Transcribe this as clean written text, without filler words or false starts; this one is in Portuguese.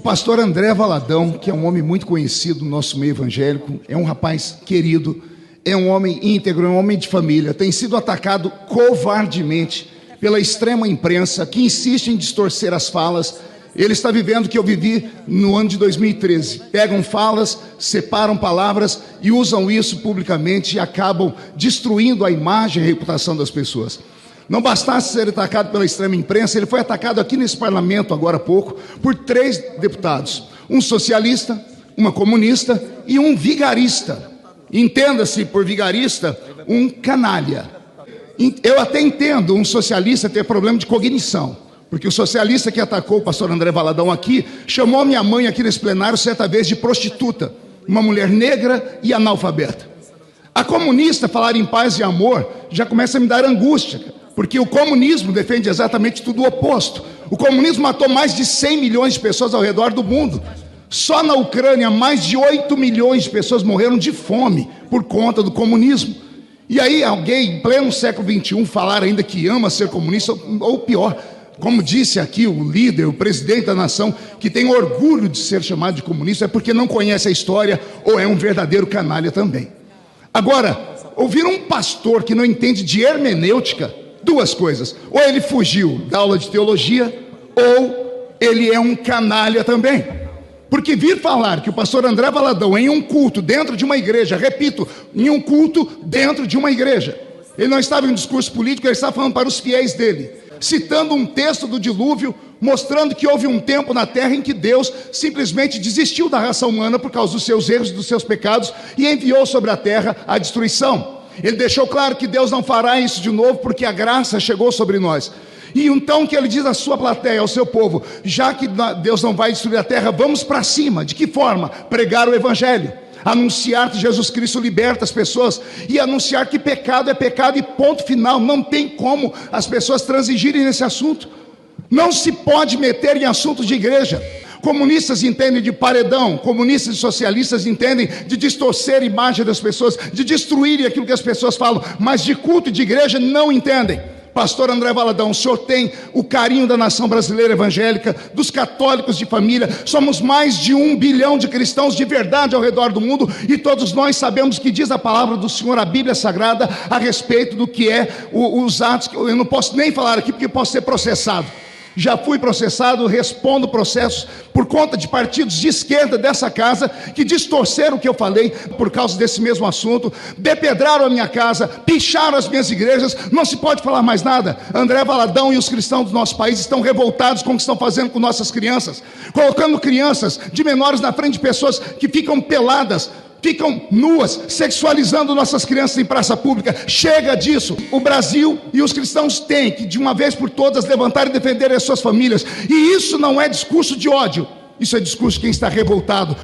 O pastor André Valadão, que é um homem muito conhecido no nosso meio evangélico, é um rapaz querido, é um homem íntegro, é um homem de família, tem sido atacado covardemente pela extrema imprensa que insiste em distorcer as falas. Ele está vivendo o que eu vivi no ano de 2013. Pegam falas, separam palavras e usam isso publicamente e acabam destruindo a imagem e a reputação das pessoas. Não bastasse ser atacado pela extrema imprensa, ele foi atacado aqui nesse parlamento, agora há pouco, por 3 deputados. Um socialista, uma comunista e um vigarista. Entenda-se por vigarista, um canalha. Eu até entendo um socialista ter problema de cognição, porque o socialista que atacou o pastor André Valadão aqui, chamou a minha mãe aqui nesse plenário certa vez de prostituta, uma mulher negra e analfabeta. A comunista falar em paz e amor já começa a me dar angústia, porque o comunismo defende exatamente tudo o oposto. O comunismo matou mais de 100 milhões de pessoas ao redor do mundo. Só na Ucrânia, mais de 8 milhões de pessoas morreram de fome por conta do comunismo. E aí alguém, em pleno século XXI, falar ainda que ama ser comunista, ou pior, como disse aqui o líder, o presidente da nação, que tem orgulho de ser chamado de comunista, é porque não conhece a história ou é um verdadeiro canalha também. Agora, ouvir um pastor que não entende de hermenêutica, 2 coisas: ou ele fugiu da aula de teologia, ou ele é um canalha também. Porque vir falar que o pastor André Valadão, em um culto dentro de uma igreja, repito, em um culto dentro de uma igreja, ele não estava em um discurso político, ele estava falando para os fiéis dele, citando um texto do dilúvio, mostrando que houve um tempo na terra em que Deus simplesmente desistiu da raça humana por causa dos seus erros e dos seus pecados e enviou sobre a terra a destruição. Ele deixou claro que Deus não fará isso de novo porque a graça chegou sobre nós. E então que ele diz à sua plateia, ao seu povo: já que Deus não vai destruir a terra, vamos para cima. De que forma? Pregar o evangelho, anunciar que Jesus Cristo liberta as pessoas e anunciar que pecado é pecado e ponto final. Não tem como as pessoas transigirem nesse assunto. Não se pode meter em assuntos de igreja. Comunistas entendem de paredão, comunistas e socialistas entendem de distorcer a imagem das pessoas, de destruir aquilo que as pessoas falam, mas de culto e de igreja não entendem. Pastor André Valadão, o senhor tem o carinho da nação brasileira evangélica, dos católicos de família. Somos mais de 1 bilhão de cristãos de verdade ao redor do mundo, e todos nós sabemos que diz a palavra do Senhor, a Bíblia Sagrada, a respeito do que é os atos. Eu não posso nem falar aqui porque posso ser processado. Já fui processado, respondo processos por conta de partidos de esquerda dessa casa que distorceram o que eu falei por causa desse mesmo assunto, depedraram a minha casa, picharam as minhas igrejas. Não se pode falar mais nada. André Valadão e os cristãos do nosso país estão revoltados com o que estão fazendo com nossas crianças, colocando crianças de menores na frente de pessoas que ficam peladas, ficam nuas, sexualizando nossas crianças em praça pública. Chega disso. O Brasil e os cristãos têm que, de uma vez por todas, levantar e defender as suas famílias. E isso não é discurso de ódio, isso é discurso de quem está revoltado.